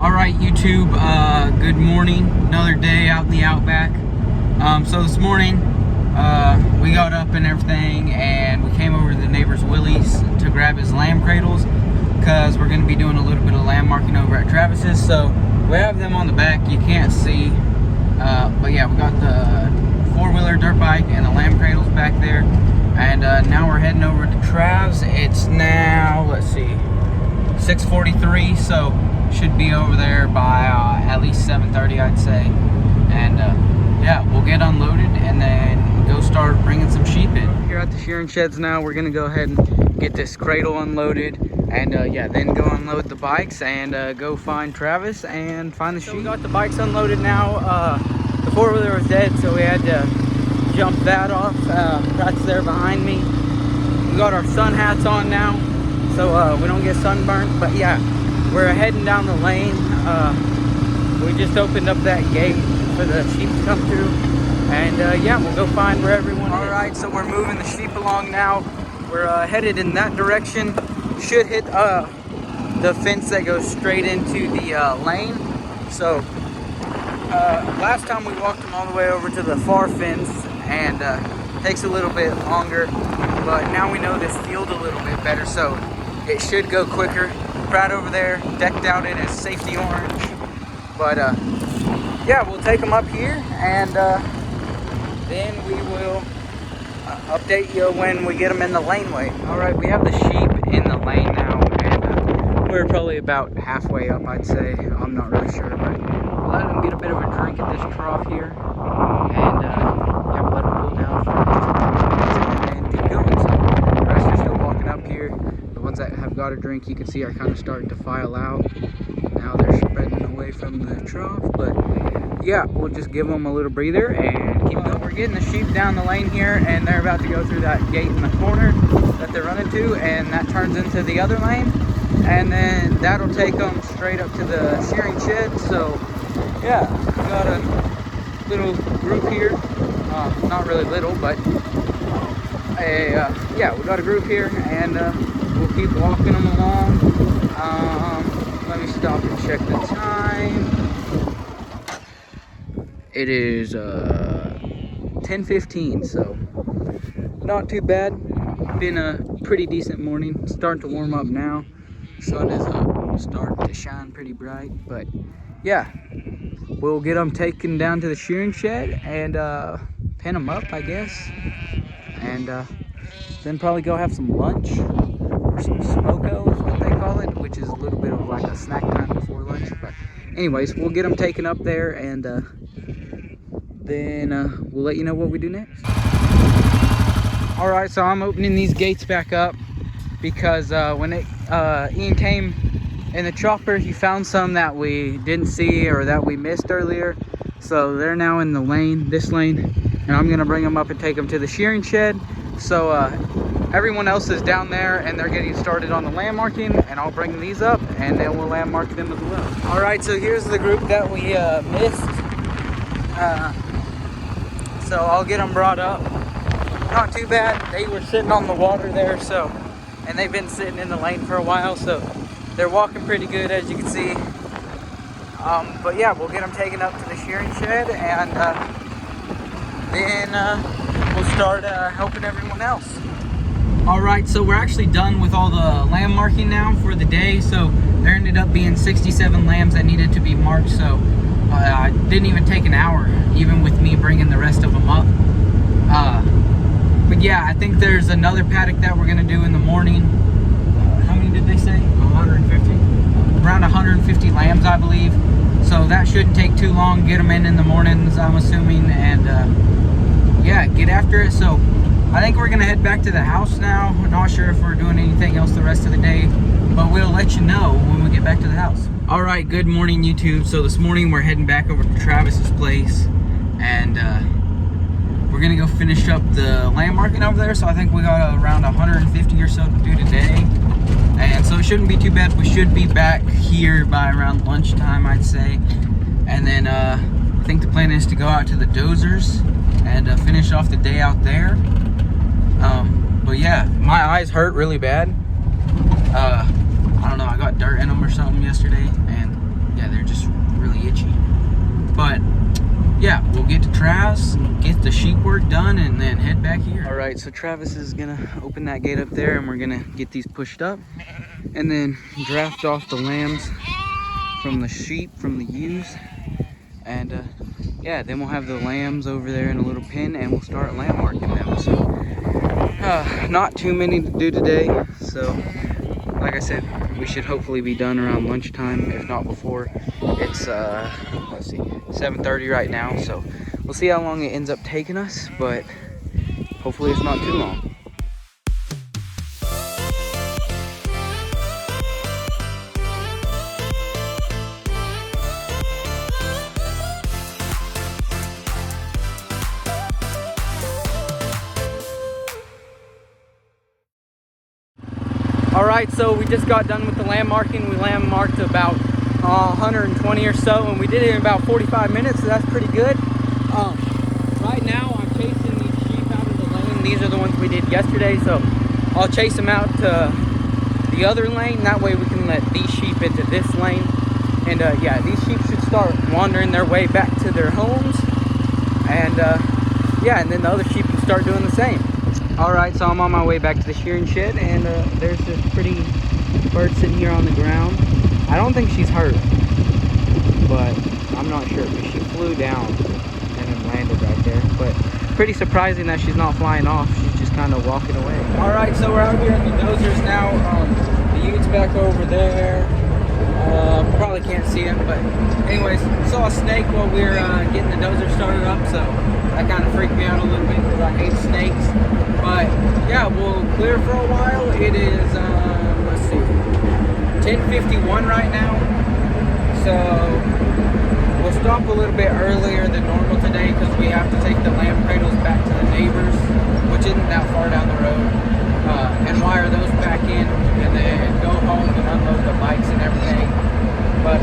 All right, YouTube, good morning. Another day out in the outback. So this morning, we got up and everything, and we came over to the neighbor's Willie's to grab his lamb cradles, because we're going to be doing a little bit of lamb marking over at Travis's. So we have them on the back, you can't see, but yeah, we got the four-wheeler dirt bike and the lamb cradles back there, and now we're heading over to Trav's. It's now, let's see, 6:43, so should be over there by at least 7:30, I'd say. And yeah, we'll get unloaded and then go start bringing some sheep in. Here at the shearing sheds now, we're gonna go ahead and get this cradle unloaded, and yeah, then go unload the bikes and go find Travis and find the sheep. So we got the bikes unloaded now. The four-wheeler was dead, so we had to jump that off. That's there behind me. We got our sun hats on now, so we don't get sunburned. But yeah, we're heading down the lane. We just opened up that gate for the sheep to come through, and yeah, we'll go find where everyone is. All right, so we're moving the sheep along now. We're headed in that direction. Should hit the fence that goes straight into the lane. So last time we walked them all the way over to the far fence, and takes a little bit longer, but now we know this field a little bit better, so it should go quicker. Brad over there decked out in his safety orange, but yeah, we'll take them up here, and then we will update you when we get them in the laneway. All right, we have the sheep in the lane now, and we're probably about halfway up, I'd say. I'm not really sure, but we'll let them get a bit of a drink at this trough here, and yeah, we'll let them cool down for a minute and keep going. So the rest are still walking up here. The ones that have got a drink, you can see, are kind of starting to file out. Now they're spreading away from the trough, but yeah, we'll just give them a little breather and keep going. We're getting the sheep down the lane here, and they're about to go through that gate in the corner that they're running to, and that turns into the other lane, and then that'll take them straight up to the shearing shed. So yeah, we got a little group here, not really little, but yeah, we got a group here, and we'll keep walking them along. Let me stop and check the time. It is 10:15, so not too bad. Been a pretty decent morning. Starting to warm up now. Sun is starting to shine pretty bright, but yeah, we'll get them taken down to the shearing shed and pin them up, I guess, and then probably go have some lunch, or some smoko is what they call it, which is a little bit of like a snack time before lunch. But anyways, we'll get them taken up there, and then we'll let you know what we do next. All right, so I'm opening these gates back up because when Ian came in the chopper, he found some that we didn't see or that we missed earlier. So they're now in the lane, this lane, and I'm gonna bring them up and take them to the shearing shed. So everyone else is down there, and they're getting started on the lamb marking, and I'll bring these up and then we'll lamb mark them as well. All right, so here's the group that we missed. So I'll get them brought up. Not too bad. They were sitting on the water there, so, and they've been sitting in the lane for a while, so they're walking pretty good, as you can see. But yeah, we'll get them taken up to the shearing shed, and then we'll start helping everyone else. All right, so we're actually done with all the lamb marking now for the day. So there ended up being 67 lambs that needed to be marked, so it didn't even take an hour, even with me bringing the rest of them up. But yeah, I think there's another paddock that we're gonna do in the morning. How many did they say? 150? Around 150 lambs, I believe. So that shouldn't take too long. Get them in the mornings, I'm assuming, and yeah, get after it. So I think we're gonna head back to the house now. We're not sure if we're doing anything else the rest of the day, but we'll let you know when we get back to the house. All right, good morning, YouTube. So this morning we're heading back over to Travis's place, and we're gonna go finish up the lamb marking over there. So I think we got around 150 or so to do today, and so it shouldn't be too bad. We should be back here by around lunchtime, I'd say, and then I think the plan is to go out to the dozers and finish off the day out there. But yeah, my eyes hurt really bad. I don't know, I got dirt in them or something yesterday, and yeah, get the sheep work done and then head back here. All right, so Travis is gonna open that gate up there and we're gonna get these pushed up and then draft off the lambs from the sheep, from the ewes. And yeah, then we'll have the lambs over there in a little pen and we'll start lamb marking them. So not too many to do today. So like I said, we should hopefully be done around lunchtime, if not before. It's let's see, 7:30 right now, so we'll see how long it ends up taking us, but hopefully it's not too long. All right, so we just got done with the lamb marking. We lamb marked about 120 or so, and we did it in about 45 minutes, so that's pretty good. Right now, I'm chasing these sheep out of the lane. These are the ones we did yesterday, so I'll chase them out to the other lane. That way we can let these sheep into this lane. And yeah, these sheep should start wandering their way back to their homes. And yeah, and then the other sheep can start doing the same. All right, so I'm on my way back to the shearing shed, and there's this pretty bird sitting here on the ground. I don't think she's hurt, but I'm not sure because she flew down and then landed right there. But pretty surprising that she's not flying off. She's just kind of walking away. All right, so we're out here at the dozers now. The ute's back over there. Probably can't see him, but anyways, saw a snake while we were getting the dozer started up, so that kind of freaked me out a little bit because I hate snakes. But yeah, we'll clear for a while. It is let's see, 10:51 right now, so we'll stop a little bit earlier than normal today because we have to take the lamb cradles back to the neighbors, which isn't that far down the road, and wire those back in and then go home and unload the bikes and everything. But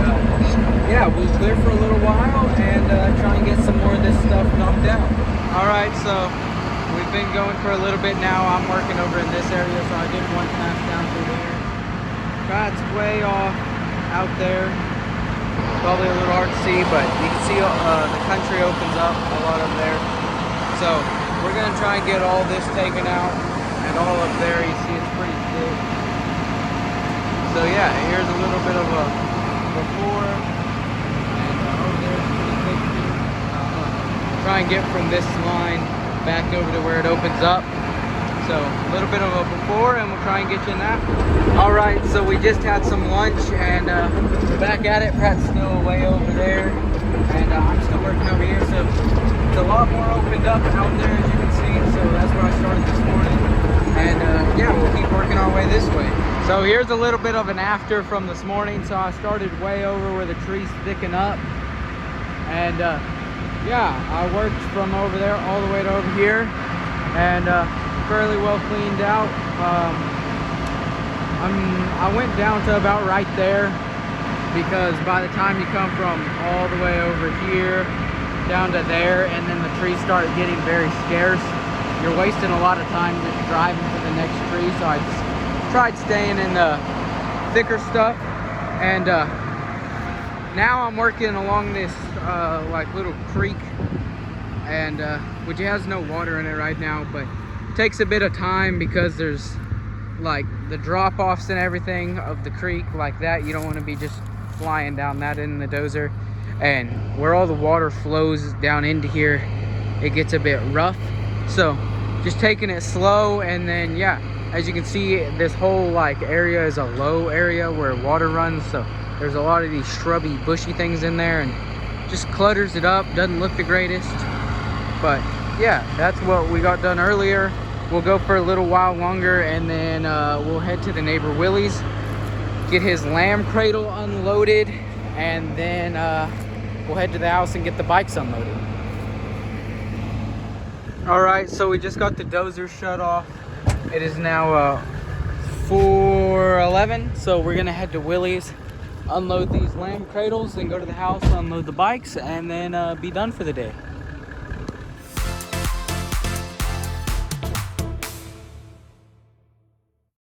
yeah, we'll clear for a little while and try and get some more of this stuff knocked out. All right, so we've been going for a little bit now. I'm working over in this area, so I did one pass down through there. It's way off out there. Probably a little hard to see, but you can see the country opens up a lot up there. So we're gonna try and get all this taken out, and all up there you see it's pretty thick. So yeah, here's a little bit of a before, and over there it's pretty thick too. Try and get from this line back over to where it opens up. So a little bit of a before, and we'll try and get you in that. All right, so we just had some lunch, and we're back at it. Pratt's still way over there, and I'm still working over here. So it's a lot more opened up out there, as you can see. So that's where I started this morning, and yeah, we'll keep working our way this way. So here's a little bit of an after from this morning. So I started way over where the trees thicken up, and yeah, I worked from over there all the way to over here, and fairly well cleaned out. I went down to about right there because by the time you come from all the way over here down to there, and then the trees start getting very scarce, you're wasting a lot of time just driving to the next tree. So I just tried staying in the thicker stuff, and now I'm working along this like little creek, and which has no water in it right now, but it takes a bit of time because there's like the drop-offs and everything of the creek like that. You don't want to be just flying down that in the dozer, and where all the water flows down into here, it gets a bit rough. So just taking it slow, and then yeah, as you can see, this whole like area is a low area where water runs, so there's a lot of these shrubby, bushy things in there, and just clutters it up. Doesn't look the greatest, but yeah, that's what we got done earlier. We'll go for a little while longer, and then we'll head to the neighbor Willie's, get his lamb cradle unloaded, and then we'll head to the house and get the bikes unloaded. All right, so we just got the dozer shut off. It is now 4:11, so we're gonna head to Willie's, unload these lamb cradles, and go to the house, unload the bikes, and then be done for the day.